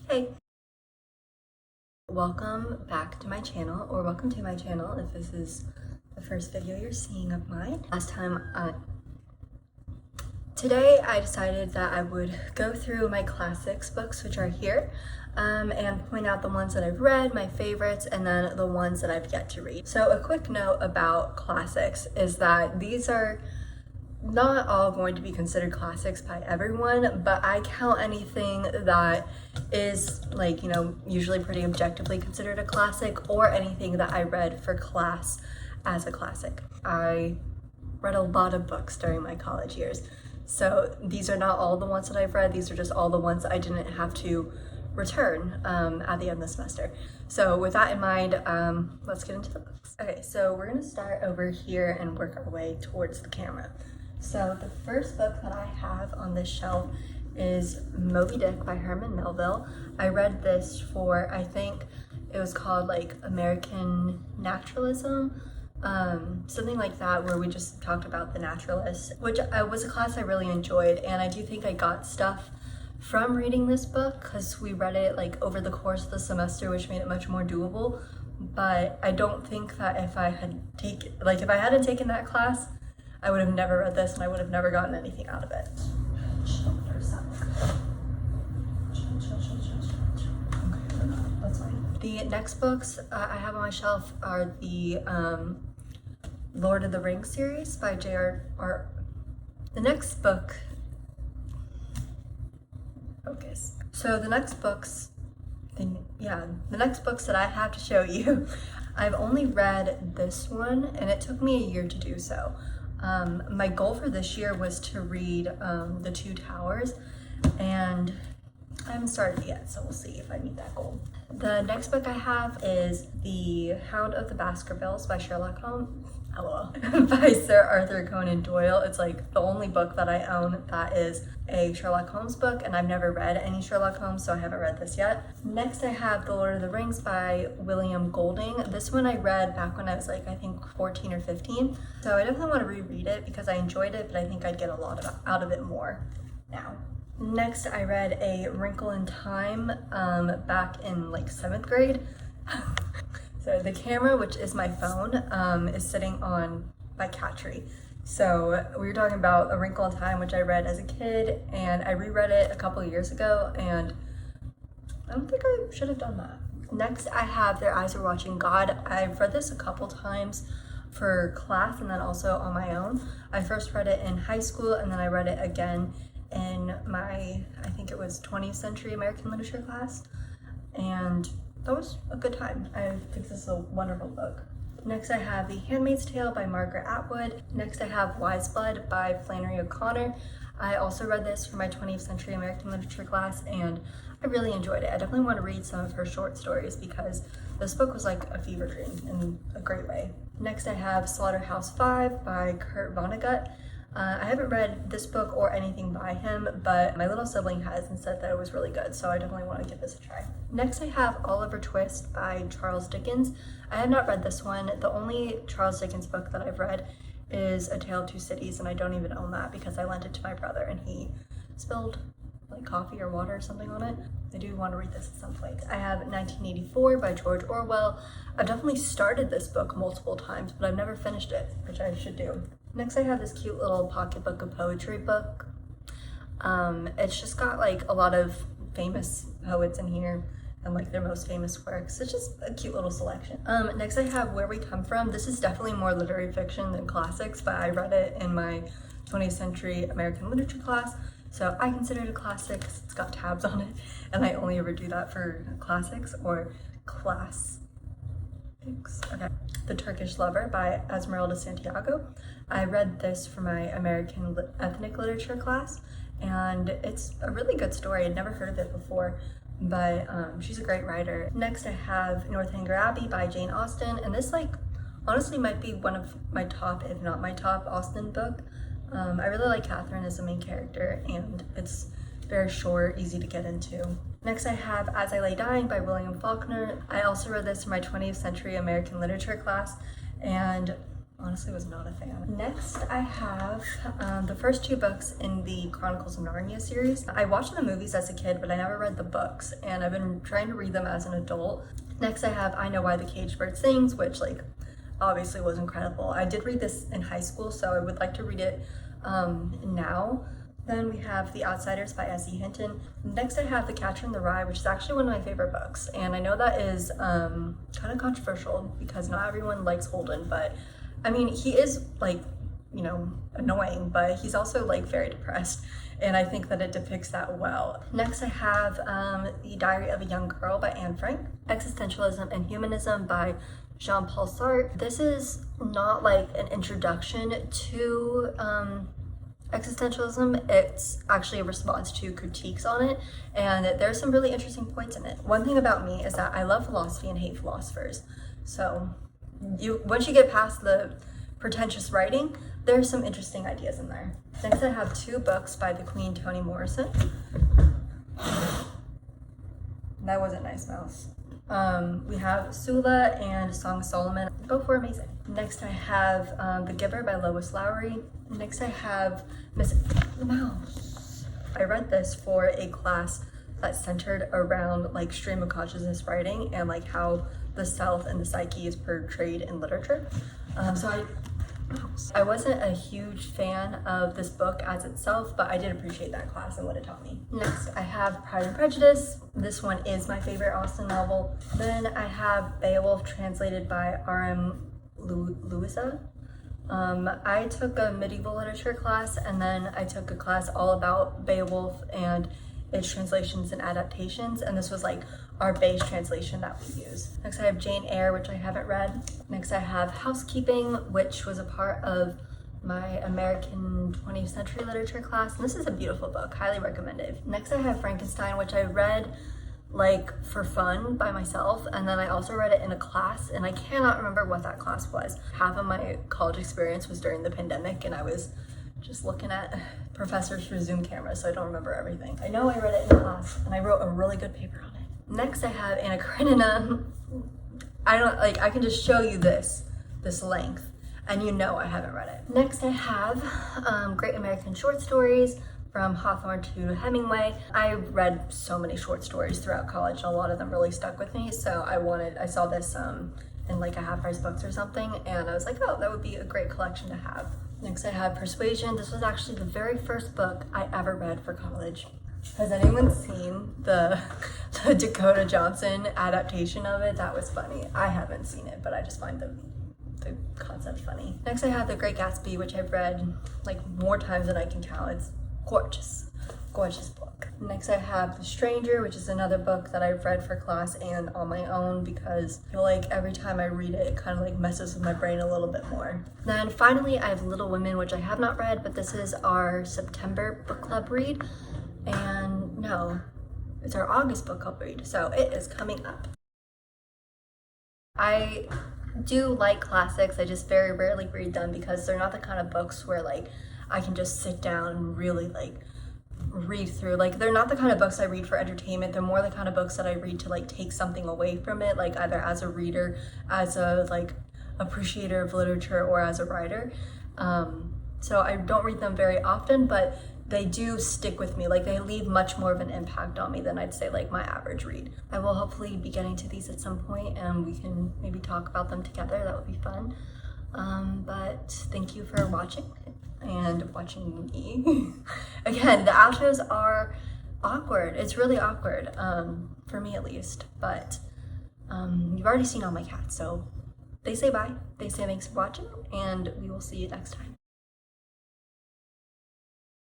Hey! Welcome back to my channel, or welcome to my channel if this is the first video you're seeing of mine. Today I decided that I would go through my classics books, which are here, and point out the ones that I've read, my favorites, and then the ones that I've yet to read. So a quick note about classics is that these are not all going to be considered classics by everyone, but I count anything that is usually pretty objectively considered a classic, or anything that I read for class as a classic. I read a lot of books during my college years, so these are not all the ones that I've read. These are just all the ones that I didn't have to return at the end of the semester. So with that in mind, let's get into the books. Okay, so we're gonna start over here and work our way towards the camera. So the first book that I have on this shelf is Moby Dick by Herman Melville. I read this for, I think it was called American Naturalism, something like that, where we just talked about the naturalists, which was a class I really enjoyed, and I do think I got stuff from reading this book because we read it over the course of the semester, which made it much more doable. But I don't think that if I hadn't taken that class, I would have never read this, and I would have never gotten anything out of it. That's fine. The next books I have on my shelf are the Lord of the Rings series by J.R.R. The next book, focus. So the next books that I have to show you, I've only read this one, and it took me a year to do so. My goal for this year was to read The Two Towers, and I haven't started yet, so we'll see if I meet that goal. The next book I have is The Hound of the Baskervilles by Sherlock Holmes. By Sir Arthur Conan Doyle. It's the only book that I own that is a Sherlock Holmes book, and I've never read any Sherlock Holmes, so I haven't read this yet. Next I have The Lord of the Rings by William Golding. This one I read back when I was I think 14 or 15, so I definitely want to reread it because I enjoyed it, but I think I'd get a lot out of it more now. Next I read A Wrinkle in Time back in 7th grade. So the camera, which is my phone, is sitting on my cat tree. So we were talking about A Wrinkle in Time, which I read as a kid, and I reread it a couple of years ago, and I don't think I should have done that. Next I have Their Eyes Are Watching God. I've read this a couple times for class and then also on my own. I first read it in high school, and then I read it again in my, I think it was 20th Century American Literature class, and that was a good time. I think this is a wonderful book. Next I have The Handmaid's Tale by Margaret Atwood. Next I have Wise Blood by Flannery O'Connor. I also read this for my 20th Century American Literature class, and I really enjoyed it. I definitely want to read some of her short stories because this book was like a fever dream in a great way. Next I have Slaughterhouse-Five by Kurt Vonnegut. I haven't read this book or anything by him, but my little sibling has and said that it was really good, so I definitely want to give this a try. Next I have Oliver Twist by Charles Dickens. I have not read this one. The only Charles Dickens book that I've read is A Tale of Two Cities, and I don't even own that because I lent it to my brother and he spilled coffee or water or something on it. I do want to read this at some point. I have 1984 by George Orwell. I've definitely started this book multiple times, but I've never finished it, which I should do. Next I have this cute little pocketbook of poetry book. It's just got a lot of famous poets in here and their most famous works. It's just a cute little selection. Next I have Where We Come From. This is definitely more literary fiction than classics, but I read it in my 20th Century American Literature class, so I consider it a classic because it's got tabs on it, and I only ever do that for classics or class. Okay. The Turkish Lover by Esmeralda Santiago. I read this for my American Ethnic Literature class, and it's a really good story. I'd never heard of it before, but she's a great writer. Next I have Northanger Abbey by Jane Austen, and this honestly might be one of my top, if not my top, Austen book. I really like Catherine as the main character, and it's very short, easy to get into. Next I have As I Lay Dying by William Faulkner. I also read this in my 20th Century American Literature class, and Honestly was not a fan. Next, I have the first two books in the Chronicles of Narnia series. I watched the movies as a kid, but I never read the books, and I've been trying to read them as an adult. Next, I have I Know Why the Caged Bird Sings, which like obviously was incredible. I did read this in high school, so I would like to read it now. Then we have The Outsiders by S.E. Hinton. Next I have The Catcher in the Rye, which is actually one of my favorite books. And I know that is kind of controversial because not everyone likes Holden, but I mean, he is like, you know, annoying, but he's also like very depressed. And I think that it depicts that well. Next I have The Diary of a Young Girl by Anne Frank. Existentialism and Humanism by Jean-Paul Sartre. This is not like an introduction to existentialism. It's actually a response to critiques on it, and there's some really interesting points in it. One thing about me is that I love philosophy and hate philosophers. So once you get past the pretentious writing, there's some interesting ideas in there. Next I have two books by the Queen, Toni Morrison. That wasn't nice, mouse. We have Sula and Song of Solomon. Both were amazing. Next I have The Giver by Lois Lowry. Next I have Miss Mouse. I read this for a class that centered around like stream of consciousness writing and like how the self and the psyche is portrayed in literature. I wasn't a huge fan of this book as itself, but I did appreciate that class and what it taught me. Next, I have Pride and Prejudice. This one is my favorite Austen novel. Then I have Beowulf, translated by R.M. Louisa. I took a medieval literature class, and then I took a class all about Beowulf and its translations and adaptations, and this was like our base translation that we use. Next I have Jane Eyre, which I haven't read. Next I have Housekeeping, which was a part of my American 20th century literature class, and this is a beautiful book, highly recommended. Next I have Frankenstein, which I read like for fun by myself, and then I also read it in a class, and I cannot remember what that class was. Half of my college experience was during the pandemic, and I was just looking at professors through Zoom cameras, so I don't remember everything. I know I read it in class, and I wrote a really good paper on it. Next I have Anna Karenina. I can just show you this length, and you know I haven't read it. Next I have Great American Short Stories, from Hawthorne to Hemingway. I read so many short stories throughout college, and a lot of them really stuck with me, so I saw this in like a half price books or something, and I was like, oh, that would be a great collection to have. Next I have Persuasion. This was actually the very first book I ever read for college. Has anyone seen the Dakota Johnson adaptation of it? That was funny. I haven't seen it, but I just find the concept funny. Next I have The Great Gatsby, which I've read like more times than I can count. It's gorgeous book. Next I have The Stranger, which is another book that I've read for class and on my own because I feel like every time I read it, it kind of like messes with my brain a little bit more. Then finally I have Little Women, which I have not read, but this is our September book club read. And no, it's our August book club read, so it is coming up. I do like classics, I just very rarely read them because they're not the kind of books where like I can just sit down and really like read through. Like they're not the kind of books I read for entertainment, they're more the kind of books that I read to like take something away from it, like either as a reader, as a like appreciator of literature, or as a writer. So I don't read them very often, but they do stick with me. Like they leave much more of an impact on me than I'd say like my average read. I will hopefully be getting to these at some point, and we can maybe talk about them together. That would be fun. But thank you for watching and watching me. Again, the outros are awkward. It's really awkward, for me at least, but you've already seen all my cats, so they say bye. They say thanks for watching, and we will see you next time.